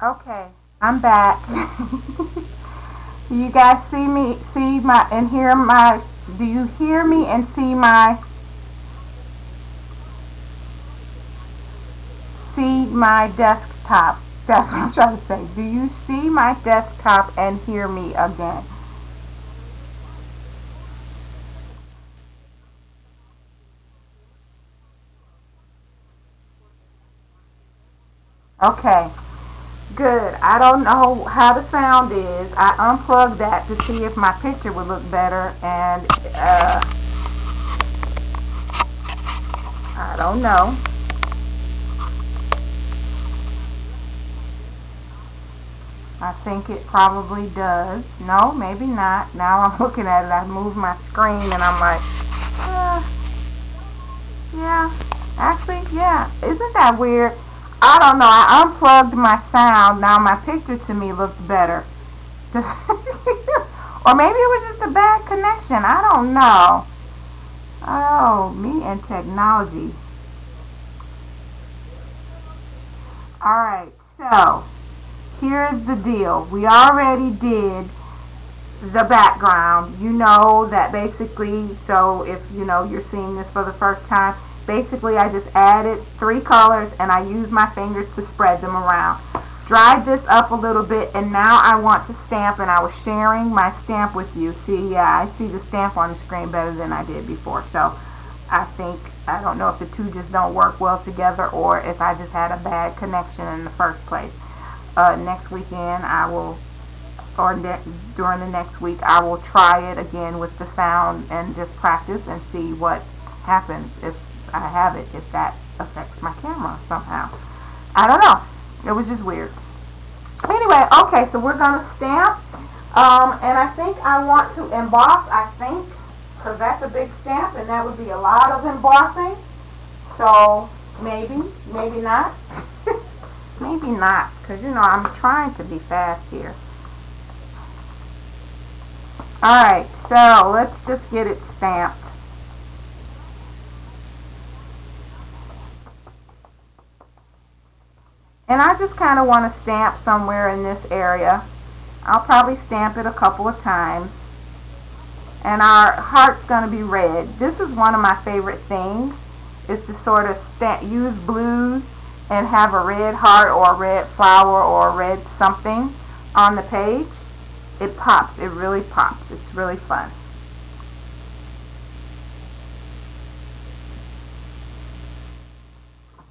Okay, I'm back. You guys see me, see my, and hear my, do you hear me and see my desktop? That's what I'm trying to say. Do you see my desktop and hear me again? Okay, good. I don't know how the sound is. I unplugged that to see if my picture would look better, and I don't know. I think it probably does. No, maybe not. Now I'm looking at it. I moved my screen and I'm like, uh, yeah. Actually, yeah. Isn't that weird? I don't know. I unplugged my sound. Now my picture to me looks better. Or maybe it was just a bad connection. I don't know. Oh, me and technology. Alright, so here's the deal. We already did the background. You know that basically, so if you know you're seeing this for the first time, basically I just added 3 colors and I use my fingers to spread them around. Dried this up a little bit, and now I want to stamp, and I was sharing my stamp with you. See, yeah, I see the stamp on the screen better than I did before. So I think, I don't know if the two just don't work well together or if I just had a bad connection in the first place. Next weekend I will, or during the next week, I will try it again with the sound and just practice and see what happens if I have it, if that affects my camera somehow. I don't know. It was just weird. Anyway, okay, so we're going to stamp. And I think I want to emboss, I think, because that's a big stamp, and that would be a lot of embossing. So maybe, maybe not. Maybe not, because, you know, I'm trying to be fast here. Alright, so let's just get it stamped. And I just kind of want to stamp somewhere in this area. I'll probably stamp it a couple of times. And our heart's going to be red. This is one of my favorite things, is to sort of use blues and have a red heart or a red flower or a red something on the page. It pops. It really pops. It's really fun.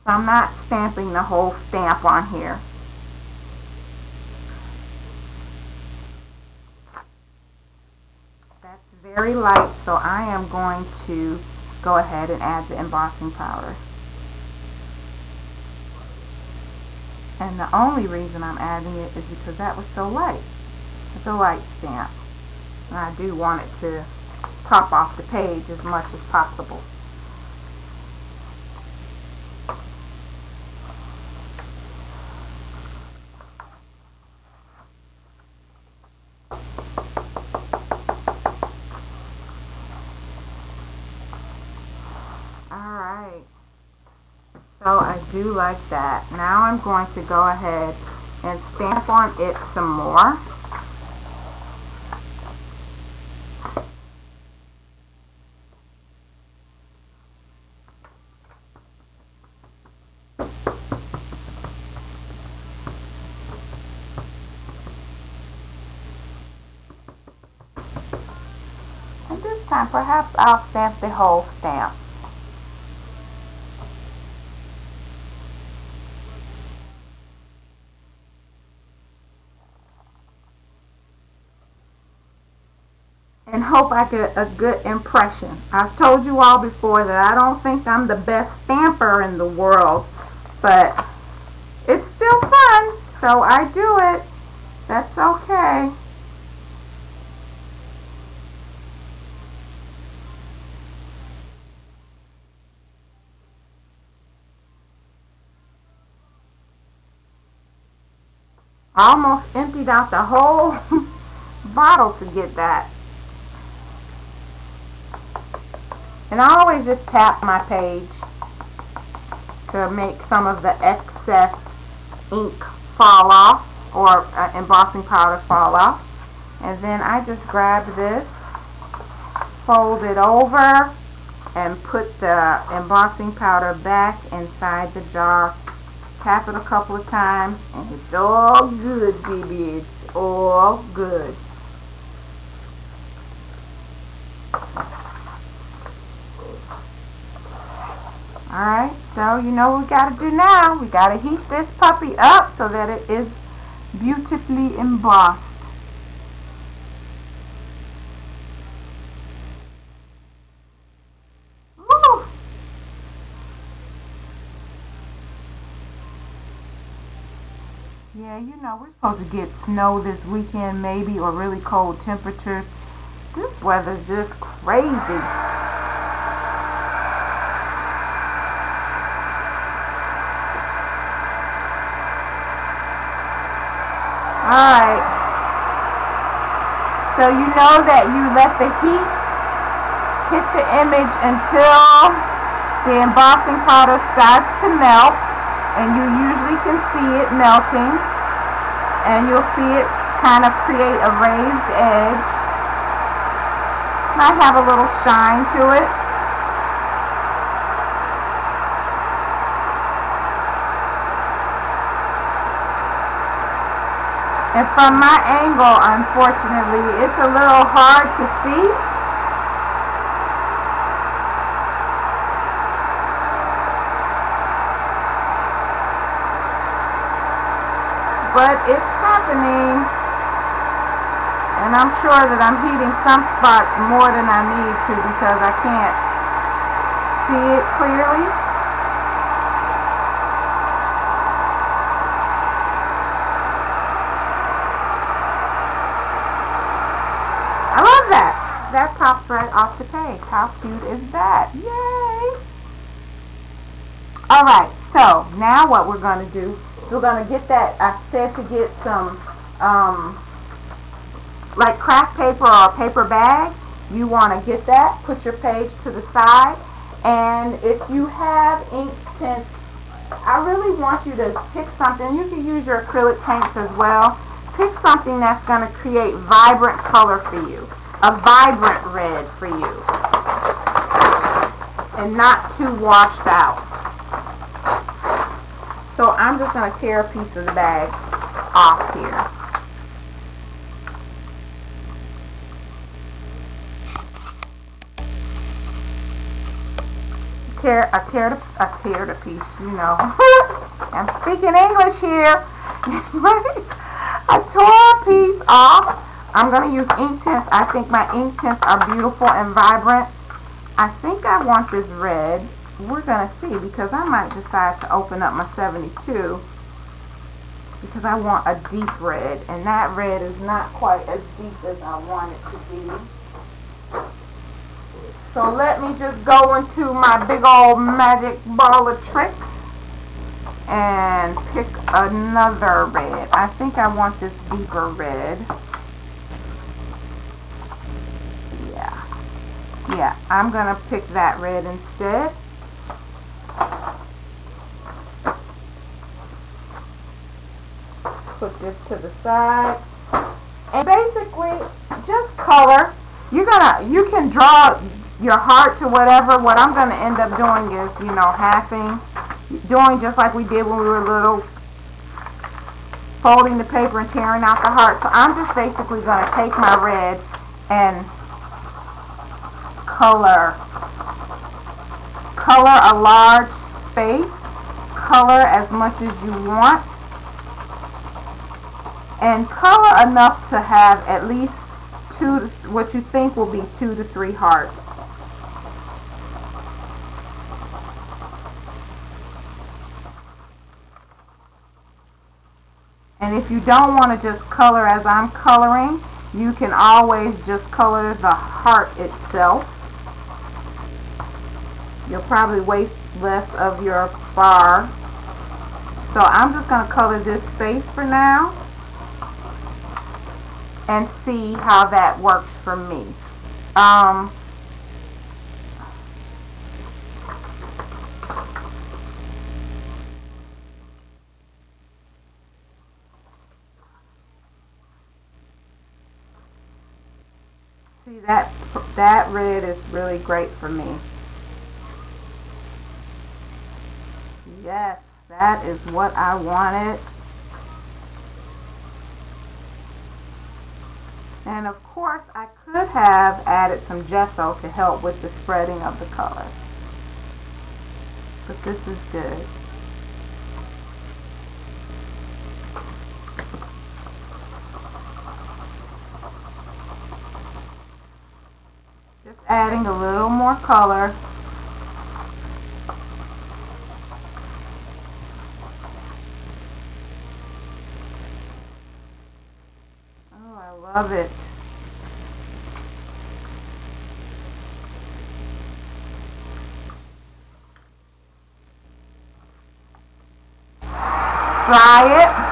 So I'm not stamping the whole stamp on here. That's very light, so I am going to go ahead and add the embossing powder. And the only reason I'm adding it is because that was so light. It's a light stamp. And I do want it to pop off the page as much as possible. Alright, so I do like that. Now I'm going to go ahead and stamp on it some more. And this time perhaps I'll stamp the whole stamp. And hope I get a good impression. I've told you all before that I don't think I'm the best stamper in the world, but it's still fun, so I do it. That's okay. I almost emptied out the whole bottle to get that. And I always just tap my page to make some of the excess ink fall off, or embossing powder fall off. And then I just grab this, fold it over, and put the embossing powder back inside the jar. Tap it a couple of times, and it's all good, baby. It's all good. Alright, so you know what we got to do now. We got to heat this puppy up so that it is beautifully embossed. Woo! Yeah, you know, we're supposed to get snow this weekend maybe, or really cold temperatures. This weather's just crazy. Alright, so you know that you let the heat hit the image until the embossing powder starts to melt, and you usually can see it melting, and you'll see it kind of create a raised edge. Might have a little shine to it. And from my angle, unfortunately, it's a little hard to see. But it's happening. And I'm sure that I'm heating some spots more than I need to because I can't see it clearly. I love that. That pops right off the page. How cute is that? Yay! Alright, so now what we're going to do, we're going to get that, I said to get some like craft paper or a paper bag. You want to get that, put your page to the side, and if you have ink tints, I really want you to pick something. You can use your acrylic paints as well. Pick something that's going to create vibrant color for you. A vibrant red for you. And not too washed out. So I'm just going to tear a piece of the bag off here. I tear the piece, you know. I'm speaking English here. I tore a piece off. I'm going to use ink tints. I think my ink tints are beautiful and vibrant. I think I want this red. We're going to see, because I might decide to open up my 72 because I want a deep red, and that red is not quite as deep as I want it to be. So let me just go into my big old magic ball of tricks and pick another red. I think I want this deeper red. Yeah, I'm going to pick that red instead. Put this to the side. And basically, just color. You can draw your hearts or whatever. What I'm going to end up doing is, you know, halving. Doing just like we did when we were little. Folding the paper and tearing out the heart. So I'm just basically going to take my red and color a large space, color as much as you want, and color enough to have at least what you think will be 2 to 3 hearts. And if you don't want to just color as I'm coloring, you can always just color the heart itself. You'll probably waste less of your bar. So I'm just going to color this space for now and see how that works for me. See, that red is really great for me. Yes, that is what I wanted. And of course, I could have added some gesso to help with the spreading of the color. But this is good. Just adding a little more color. Oh, I love it. Fry it.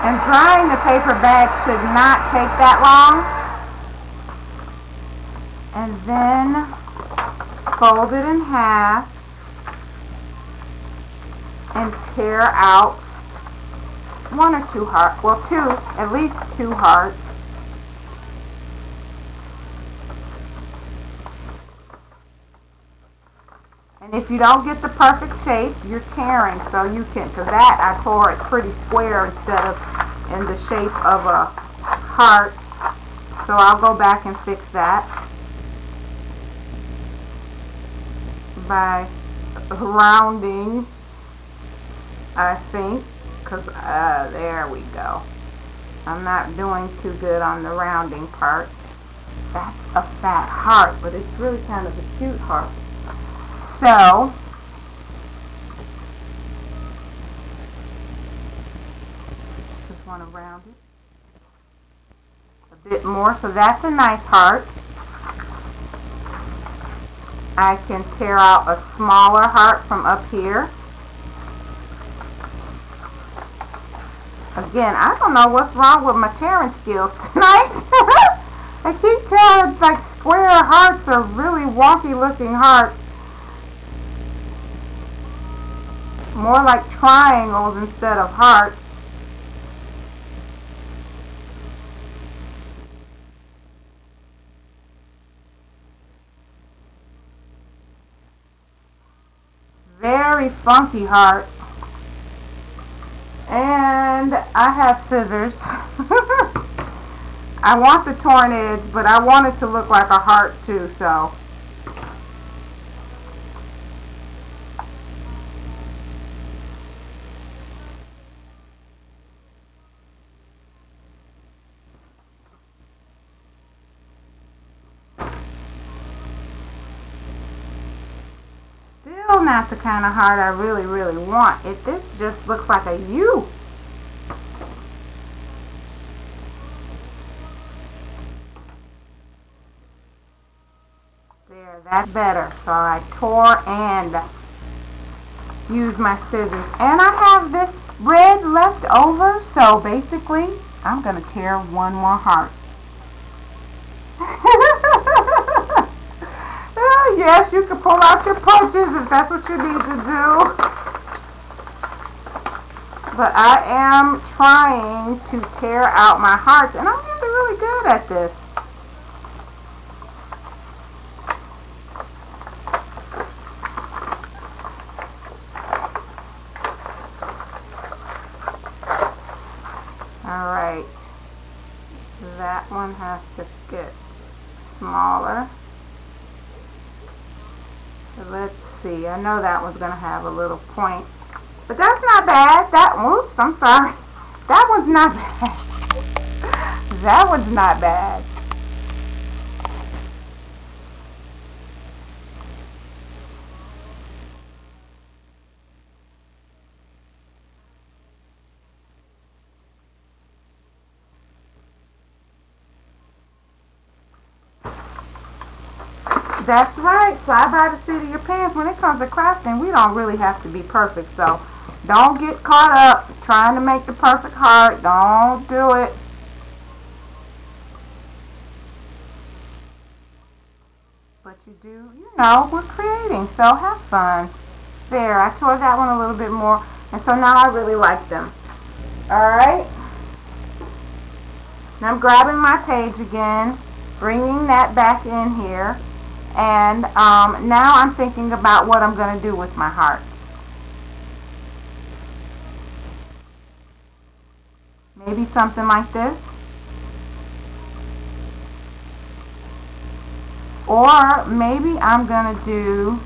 And drying the paper bag should not take that long. And then fold it in half and tear out one or two hearts. Well, at least two hearts. And if you don't get the perfect shape, you're tearing, so you can, because that I tore it pretty square instead of in the shape of a heart. So I'll go back and fix that by rounding, I think, because there we go. I'm not doing too good on the rounding part. That's a fat heart, but it's really kind of a cute heart. So just want to round it a bit more. So that's a nice heart. I can tear out a smaller heart from up here. Again, I don't know what's wrong with my tearing skills tonight. I keep telling, like, square hearts are really wonky looking hearts. More like triangles instead of hearts. Very funky heart. And I have scissors. I want the torn edge, but I want it to look like a heart too, so. Still not the kind of heart I really, really want. This just looks like a U. There, that's better. So I tore and used my scissors. And I have this red left over, so basically I'm going to tear one more heart. Yes, you can pull out your punches if that's what you need to do. But I am trying to tear out my hearts, and I'm usually really good at this. Alright, that one has to get smaller. Let's see. I know that one's going to have a little point. But that's not bad. Whoops, I'm sorry. That one's not bad. That one's not bad. That's right. Fly by the seat of your pants. When it comes to crafting, we don't really have to be perfect. So don't get caught up trying to make the perfect heart. Don't do it. you do, you know, we're creating, so have fun. There, I tore that one a little bit more, and so now I really like them. Alright, now I'm grabbing my page again, bringing that back in here, and now I'm thinking about what I'm going to do with my heart. Maybe something like this. Or maybe I'm going to do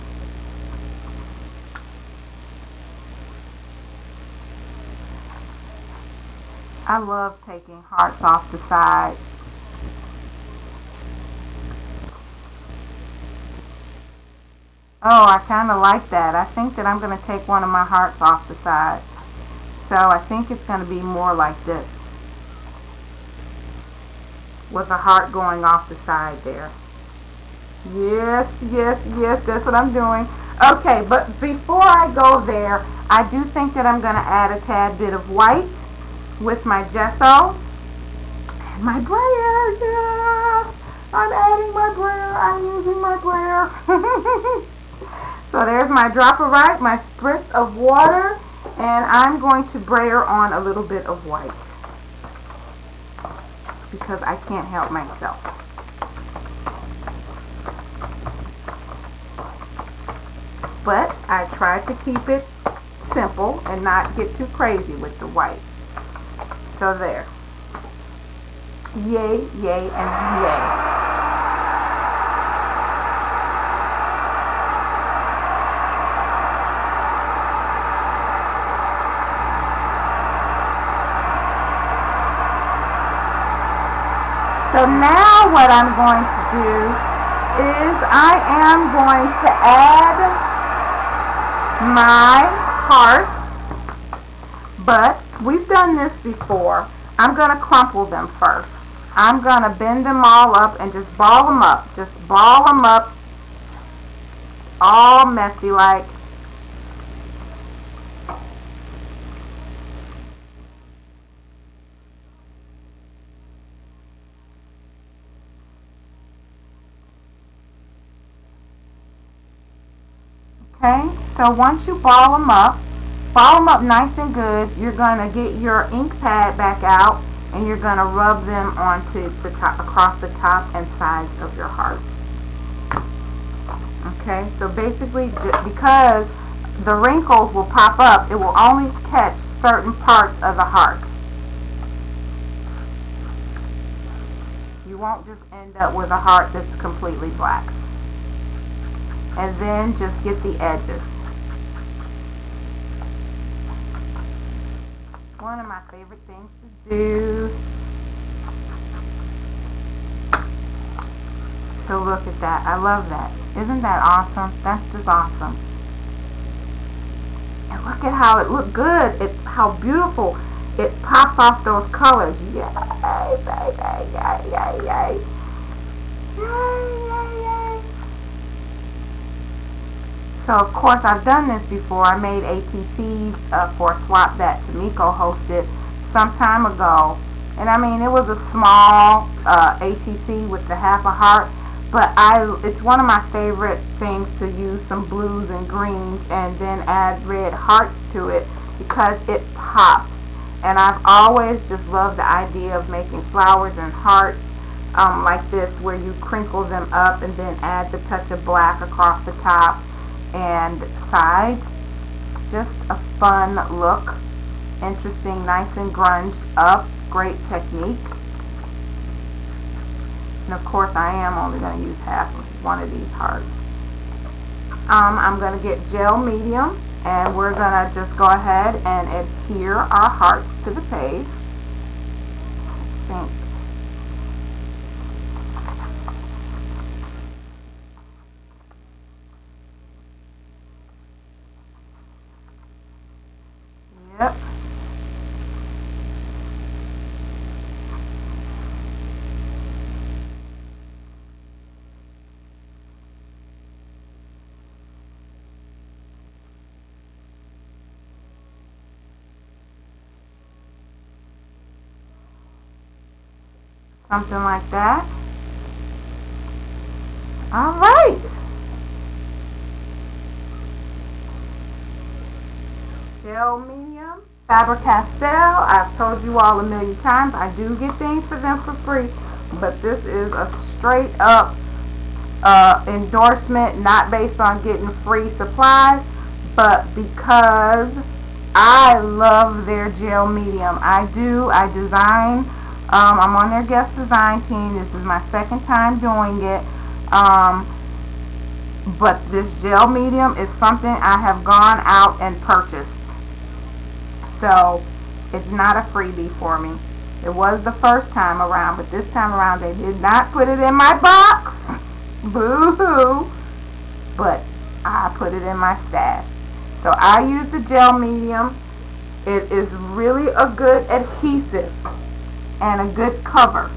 I love taking hearts off the side. Oh, I kind of like that. I think that I'm going to take one of my hearts off the side. So I think it's going to be more like this, with a heart going off the side there. Yes, yes, yes, that's what I'm doing. Okay, but before I go there, I do think that I'm going to add a tad bit of white with my gesso and my brayer. Yes, I'm adding my brayer. I'm using my brayer. So there's my drop of white, my spritz of water, and I'm going to brayer on a little bit of white because I can't help myself. But I tried to keep it simple and not get too crazy with the white. So there. Yay, yay, and yay. So now what I'm going to do is I am going to add my hearts, but we've done this before. I'm going to crumple them first. I'm going to bend them all up and just ball them up. Just ball them up all messy like. Okay, so once you ball them up nice and good, you're going to get your ink pad back out and you're going to rub them onto the top, across the top and sides of your heart. Okay, so basically because the wrinkles will pop up, it will only catch certain parts of the heart. You won't just end up with a heart that's completely black. And then just get the edges. One of my favorite things to do. So look at that. I love that. Isn't that awesome? That's just awesome. And look at how it looked good. How beautiful it pops off those colors. Yay, baby, yay, yay, yay. Yay, yay, yay. So of course I've done this before. I made ATCs for a swap that Tamiko hosted some time ago. And I mean, it was a small ATC with the half a heart. But it's one of my favorite things to use some blues and greens and then add red hearts to it because it pops. And I've always just loved the idea of making flowers and hearts like this, where you crinkle them up and then add the touch of black across the top and sides. Just a fun look. Interesting, nice and grunged up. Great technique. And of course I am only going to use half of one of these hearts. I'm going to get gel medium and we're going to just go ahead and adhere our hearts to the page. I think. Yep. Something like that. All right. Gel medium, Faber-Castell. I've told you all a million times, I do get things for them for free, but this is a straight up endorsement, not based on getting free supplies, but because I love their gel medium. I do. I design. I'm on their guest design team. This is my second time doing it. Um, but this gel medium is something I have gone out and purchased. So it's not a freebie for me. It was the first time around, but this time around they did not put it in my box. Boo hoo. But I put it in my stash. So I use the gel medium. It is really a good adhesive and a good cover.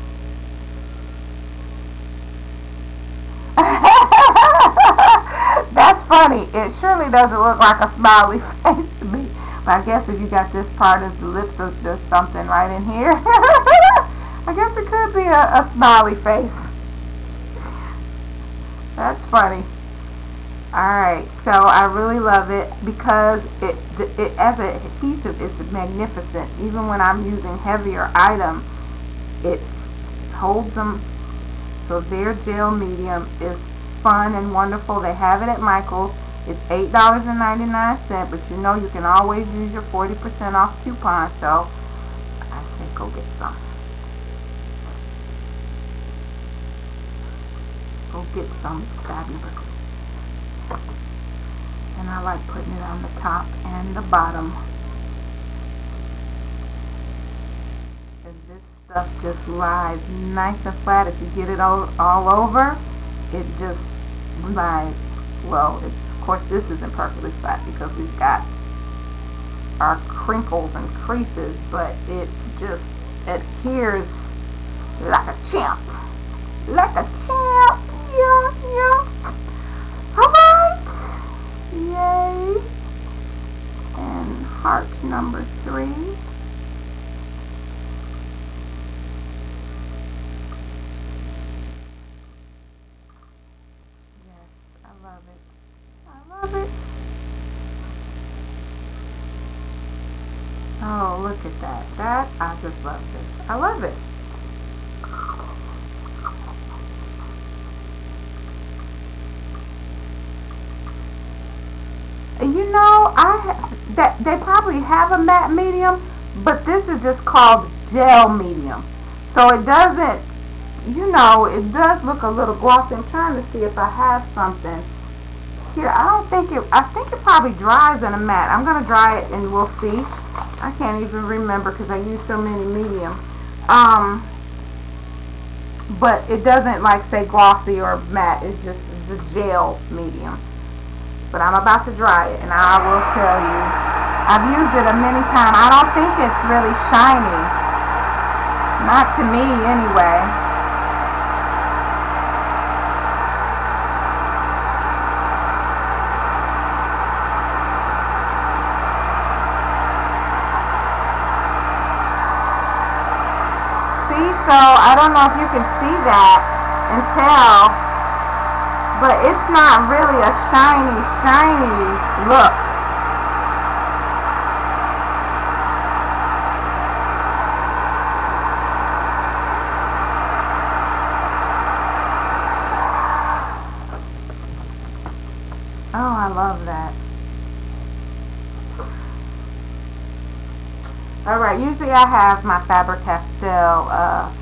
That's funny. It surely doesn't look like a smiley face to me. But I guess if you got this part as the lips, there's something right in here. I guess it could be a smiley face. That's funny. Alright, so I really love it because it as an adhesive is magnificent. Even when I'm using heavier items, it holds them. So their gel medium is fun and wonderful. They have it at Michael's. It's $8.99, but you know you can always use your 40% off coupon. So I say go get some. Go get some. It's fabulous. And I like putting it on the top and the bottom. And this stuff just lies nice and flat. If you get it all over, it just lies. Well, of course this isn't perfectly flat because we've got our crinkles and creases, but it just adheres like a champ. Like a champ. Yeah, yeah. Alright. Yay. And heart number 3. Yes, I love it. I love it. Oh, look at that. I just love this. I love it. You know, that they probably have a matte medium, but this is just called gel medium. So it doesn't, you know, it does look a little glossy. I'm trying to see if I have something here. I think it probably dries in a matte. I'm going to dry it and we'll see. I can't even remember because I use so many medium. But it doesn't like say glossy or matte. It just is a gel medium. But I'm about to dry it and I will tell you. I've used it a many times. I don't think it's really shiny. Not to me anyway. See, so I don't know if you can see that and tell. But it's not really a shiny look. Oh, I love that. Alright, usually I have my Faber-Castell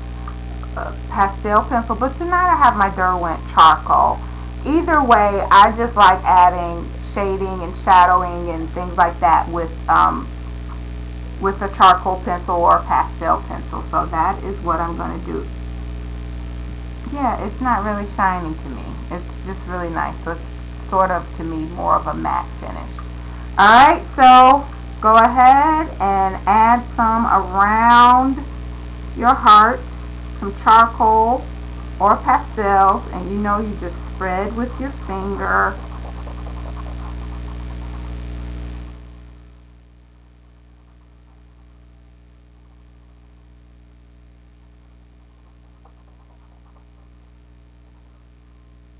pastel pencil, but tonight I have my Derwent charcoal. Either way, I just like adding shading and shadowing and things like that with a charcoal pencil or a pastel pencil. So that is what I'm going to do. Yeah, it's not really shiny to me. It's just really nice. So it's sort of, to me, more of a matte finish. Alright, so go ahead and add some around your heart, some charcoal or pastels, and you know, you just spread with your finger.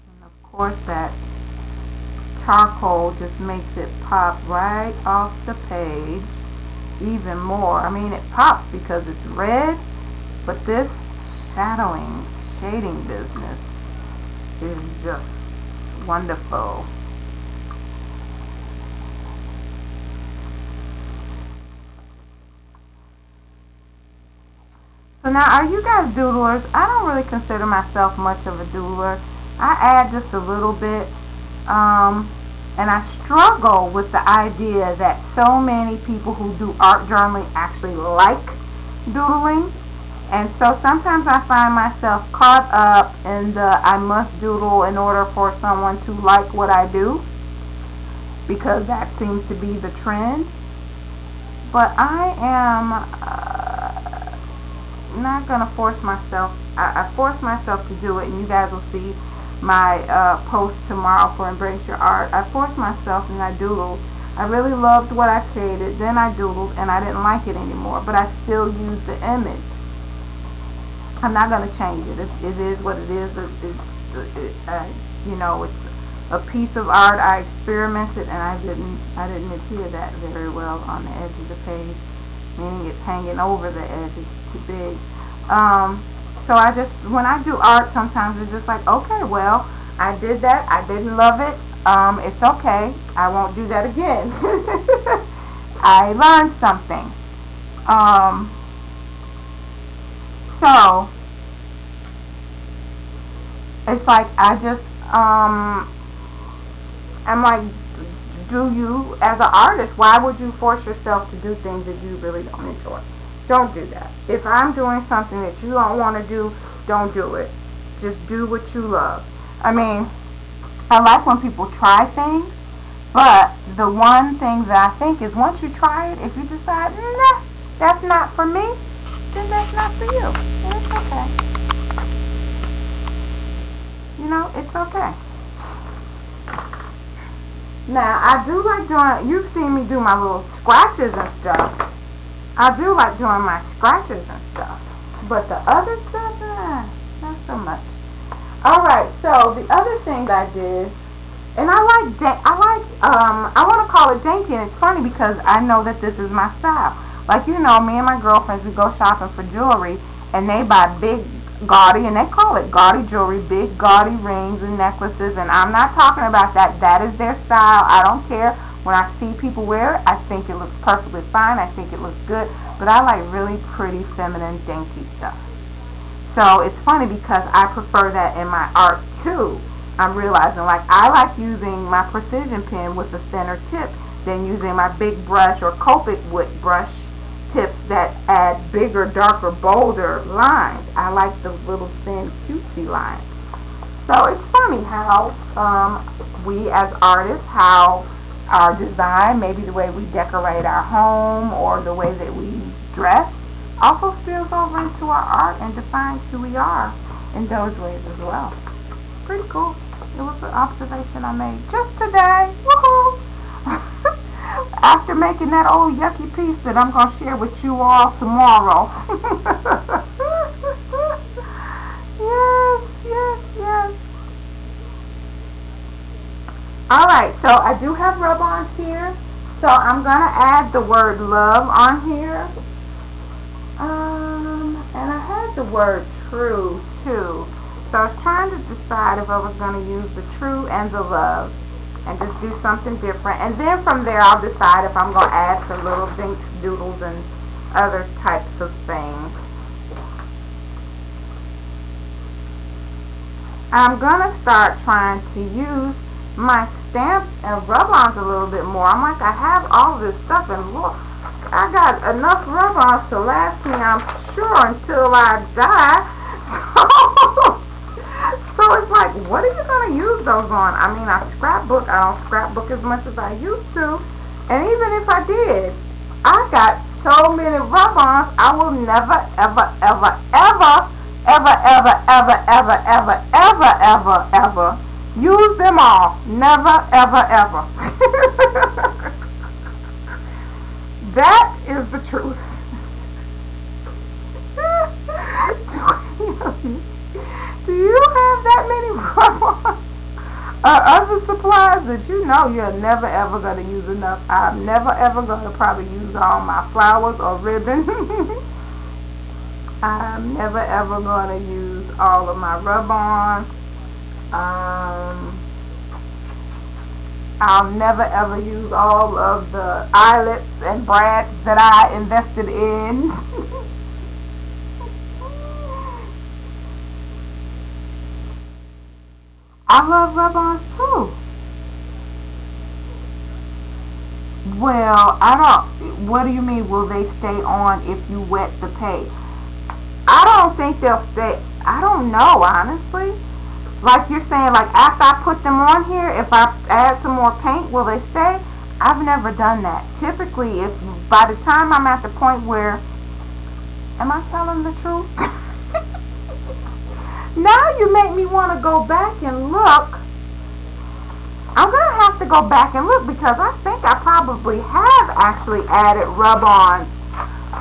And of course, that charcoal just makes it pop right off the page even more. I mean, it pops because it's red, but this shading business is just wonderful. So now, are you guys doodlers? I don't really consider myself much of a doodler. I add just a little bit, and I struggle with the idea that so many people who do art journaling actually like doodling. And so sometimes I find myself caught up in the I must doodle in order for someone to like what I do, because that seems to be the trend. But I am not gonna force myself. I force myself to do it, and you guys will see my post tomorrow for Embrace Your Art. I forced myself and I doodled. I really loved what I created, then I doodled and I didn't like it anymore, but I still use the image. I'm not gonna change it. It is what it is. You know, it's a piece of art. I experimented and I didn't adhere that very well on the edge of the page, meaning it's hanging over the edge. It's too big. So I just, when I do art, sometimes it's just like, okay, well, I did that. I didn't love it. It's okay. I won't do that again. I learned something. So it's like I just, I'm like, do you, as an artist, why would you force yourself to do things that you really don't enjoy? Don't do that. If I'm doing something that you don't want to do, don't do it. Just do what you love. I mean, I like when people try things, but the one thing that I think is once you try it, if you decide, nah, that's not for me, then that's not for you. And it's okay. You know, it's okay. Now, I do like doing, you've seen me do my little scratches and stuff. I do like doing my scratches and stuff. But the other stuff, not so much. Alright, so the other thing that I did, and I want to call it dainty, and it's funny because I know that this is my style. Like, you know, me and my girlfriends, we go shopping for jewelry, and they buy big, gaudy, and they call it gaudy jewelry, big, gaudy rings and necklaces, and I'm not talking about that. That is their style. I don't care. When I see people wear it, I think it looks perfectly fine. I think it looks good, but I like really pretty, feminine, dainty stuff. So it's funny because I prefer that in my art too. I'm realizing, like, I like using my precision pen with a thinner tip than using my big brush or Copic wood brush tips that add bigger, darker, bolder lines. I like the little thin, cutesy lines. So it's funny how we as artists, how our design, maybe the way we decorate our home or the way that we dress, also spills over into our art and defines who we are in those ways as well. Pretty cool. It was an observation I made just today. Woohoo! After making that old yucky piece that I'm going to share with you all tomorrow. Yes. Alright, so I do have rub-ons here. So I'm going to add the word love on here. And I had the word true too. So I was trying to decide if I was going to use the true and the love and just do something different. And then from there I'll decide if I'm going to add some little dinks, doodles, and other types of things. I'm going to start trying to use my stamps and rub-ons a little bit more. I'm like, I have all this stuff, and look, I got enough rub-ons to last me, I'm sure, until I die. So it's like, what are you going to use those on? I mean, I scrapbook. I don't scrapbook as much as I used to. And even if I did, I got so many rub-ons, I will never, ever, ever, ever, ever, ever, ever, ever, ever, ever, ever, ever use them all. Never, ever, ever. That is the truth. Do you have that many rub-ons Other supplies that you know you're never ever going to use enough. I'm never ever going to probably use all my flowers or ribbon. I'm never ever going to use all of my rub-ons. Um, I'll never ever use all of the eyelets and brads that I invested in. I love rub-ons too. Well, I don't. What do you mean? Will they stay on if you wet the paint? I don't think they'll stay. I don't know, honestly. Like you're saying, like after I put them on here, if I add some more paint, will they stay? I've never done that. Typically, if by the time I'm at the point where, am I telling the truth? Now you make me want to go back and look. I'm going to have to go back and look because I think I probably have actually added rub-ons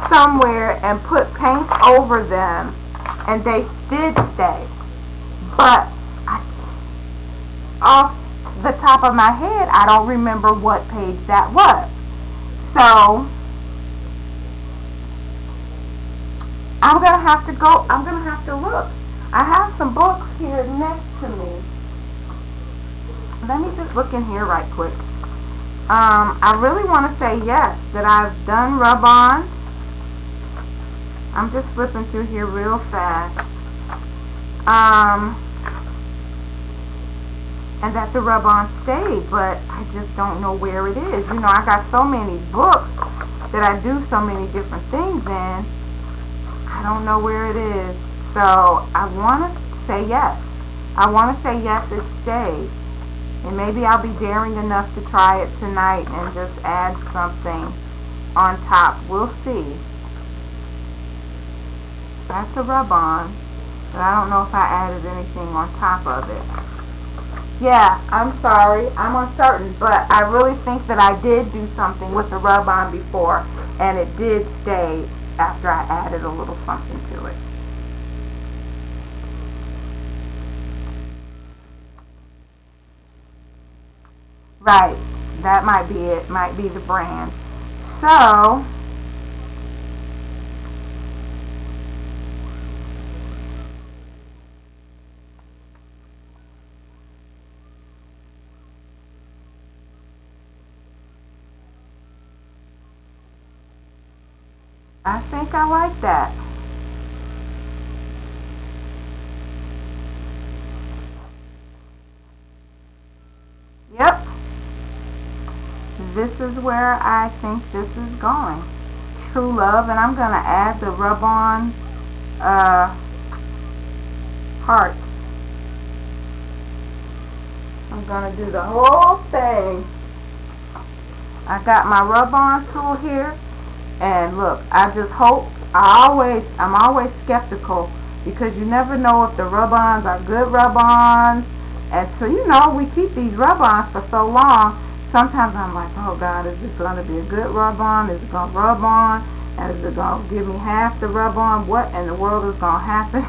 somewhere and put paint over them and they did stay. But off the top of my head, I don't remember what page that was. So I'm going to have to go, I'm going to have to look. I have some books here next to me. Let me just look in here right quick. I really want to say yes, that I've done rub-ons. I'm just flipping through here real fast. And that the rub-on stayed, but I just don't know where it is. You know, I got so many books that I do so many different things in. I don't know where it is. So I want to say yes. I want to say yes, it stayed. And maybe I'll be daring enough to try it tonight and just add something on top. We'll see. That's a rub-on. But I don't know if I added anything on top of it. Yeah, I'm sorry. I'm uncertain. But I really think that I did do something with the rub-on before. And it did stay after I added a little something to it. Right, that might be it, might be the brand. So, I think I like that. Yep, this is where I think this is going. True Love, and I'm going to add the rub-on uh, hearts. I'm going to do the whole thing. I got my rub-on tool here, and look, I just hope, I'm always skeptical because you never know if the rub-ons are good rub-ons. And so, you know, we keep these rub-ons for so long. Sometimes I'm like, oh God, is this going to be a good rub-on? Is it going to rub on? And is it going to give me half the rub-on? What in the world is going to happen?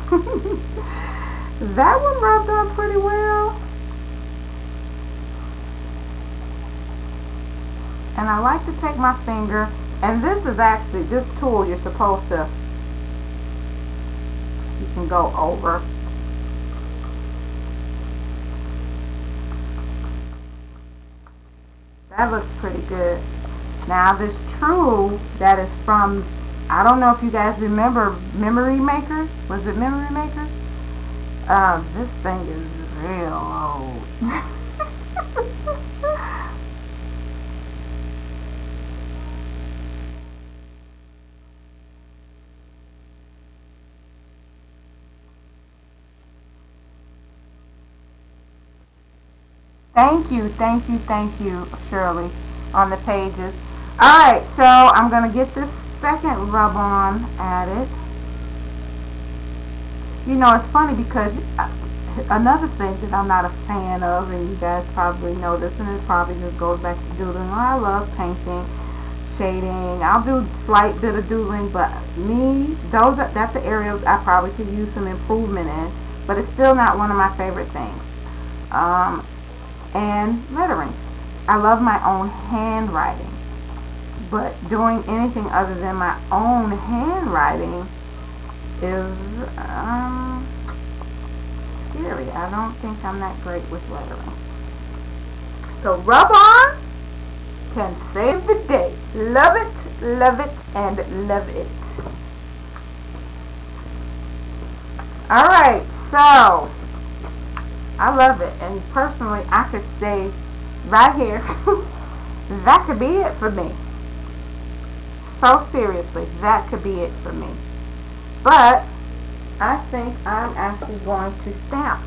That one rubbed on pretty well. And I like to take my finger, and this is actually, this tool you're supposed to, you can go over. That looks pretty good. Now this True, that is from, I don't know if you guys remember Memory Makers. Was it Memory Makers? This thing is real old. Thank you, Shirley, on the pages. Alright, so I'm going to get this second rub-on added. You know, it's funny because another thing that I'm not a fan of, and you guys probably know this, and it probably just goes back to doodling. I love painting, shading. I'll do a slight bit of doodling, but that's an area I probably could use some improvement in, but it's still not one of my favorite things. and lettering. I love my own handwriting, but doing anything other than my own handwriting is scary. I don't think I'm that great with lettering. So rub-ons can save the day. Love it, and love it. Alright, so I love it, and personally I could stay right here. That could be it for me. So seriously, that could be it for me. But I think I'm actually going to stamp.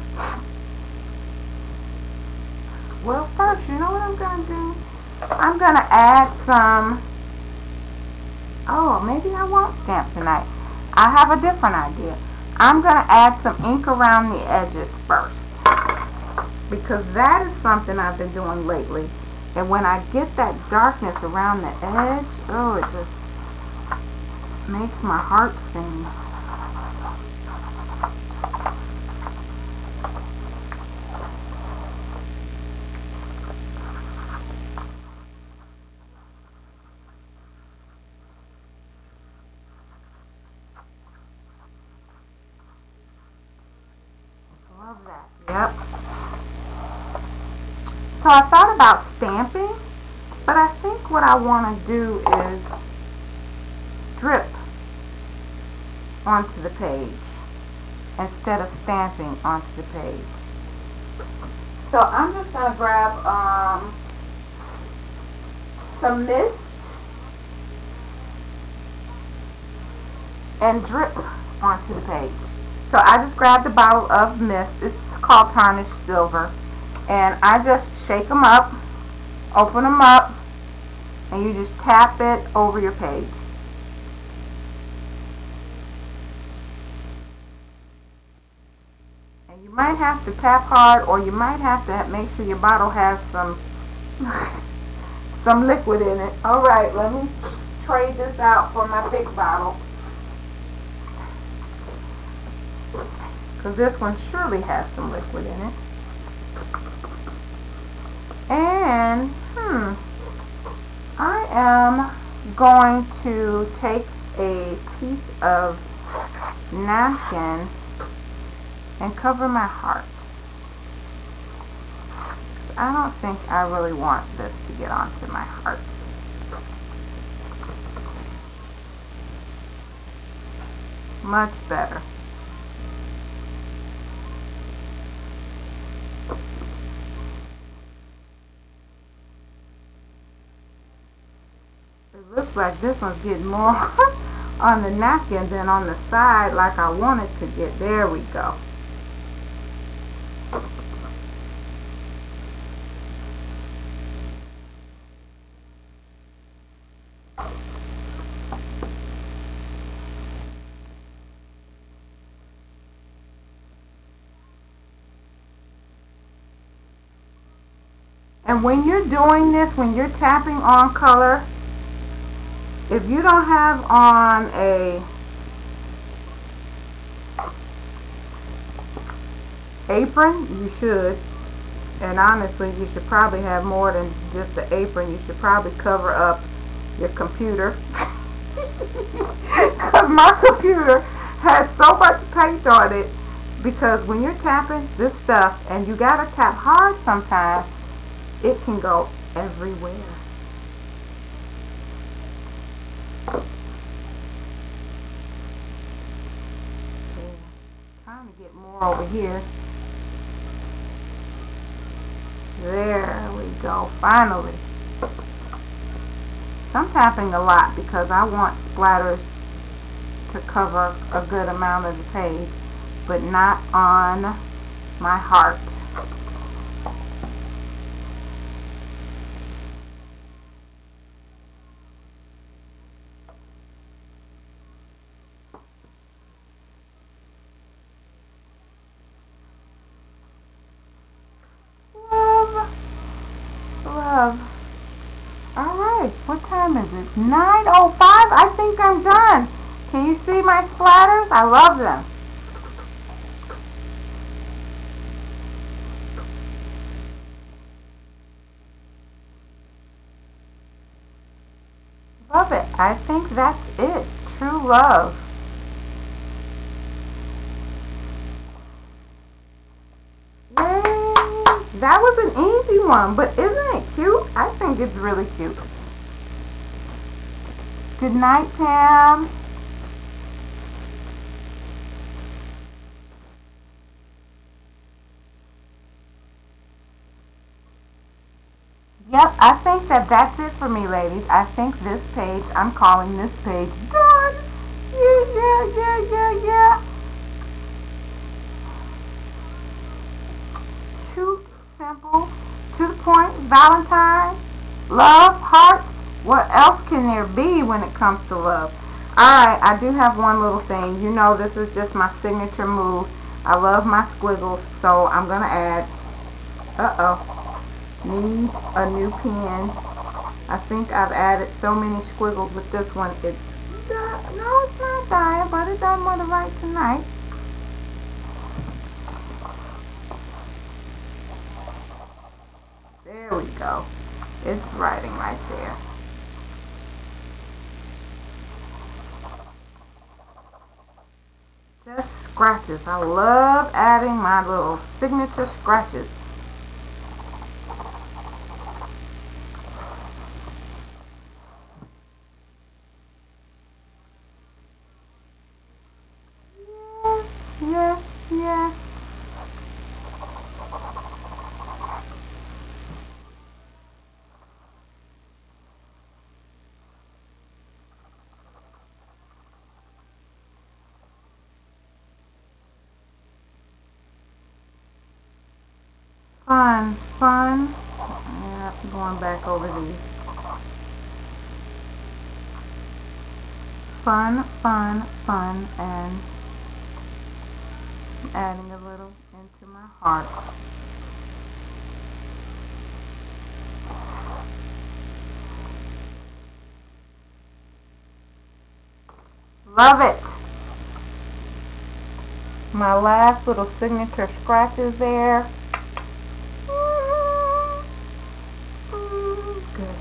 Well, first, you know what I'm going to do? I'm going to add some, oh, maybe I won't stamp tonight. I have a different idea. I'm going to add some ink around the edges first, because that is something I've been doing lately. And when I get that darkness around the edge, oh, it just makes my heart sing. Love that. Yep. So I thought about stamping, but I think what I want to do is drip onto the page instead of stamping onto the page. So I'm just going to grab some mist and drip onto the page. So I just grabbed a bottle of mist. It's called Tarnished Silver. And I just shake them up, open them up, and you just tap it over your page. And you might have to tap hard, or you might have to make sure your bottle has some some liquid in it. Alright, let me trade this out for my big bottle, because this one surely has some liquid in it. And I am going to take a piece of napkin and cover my hearts. I don't think I really want this to get onto my hearts. Much better. It looks like this one's getting more on the napkin than on the side like I want it to get. There we go. And when you're doing this, when you're tapping on color, if you don't have on a apron, you should. And honestly, you should probably have more than just the apron. You should probably cover up your computer. Because my computer has so much paint on it. Because when you're tapping this stuff, and you gotta tap hard sometimes, it can go everywhere. Trying to get more over here. There we go, finally. So I'm tapping a lot because I want splatters to cover a good amount of the page, but not on my heart. Love. Alright, what time is it? 9:05? I think I'm done. Can you see my splatters? I love them. Love it. I think that's it. True love. Yay! That was an easy one, but isn't it cute? I think it's really cute. Good night, Pam. Yep, I think that that's it for me, ladies. I think this page, I'm calling this page done. Yeah, yeah, yeah, yeah, yeah. Cute, simple, to the point, Valentine, love, hearts. What else can there be when it comes to love? Alright, I do have one little thing. You know this is just my signature move. I love my squiggles, so I'm going to add, need a new pen. I think I've added so many squiggles with this one. No, it's not dire, but it doesn't want to write tonight. There we go. It's writing right there. Just scratches. I love adding my little signature scratches. Yes, yes. Fun, fun. Yeah, going back over these. Fun, fun, fun, and adding a little into my heart. Love it. My last little signature scratches there. Good.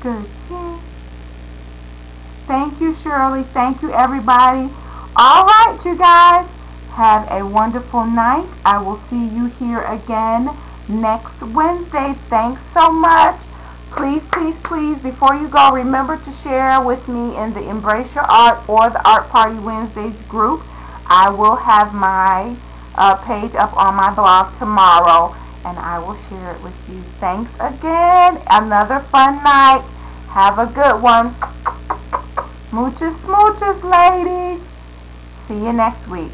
Good. Yeah. Thank you, Shirley. Thank you, everybody. All right, you guys. Have a wonderful night. I will see you here again next Wednesday. Thanks so much. Please, please, please, before you go, remember to share with me in the Embrace Your Art or the Art Party Wednesdays group. I will have my page up on my blog tomorrow, and I will share it with you. Thanks again. Another fun night. Have a good one. Mooches, smooches, ladies. See you next week.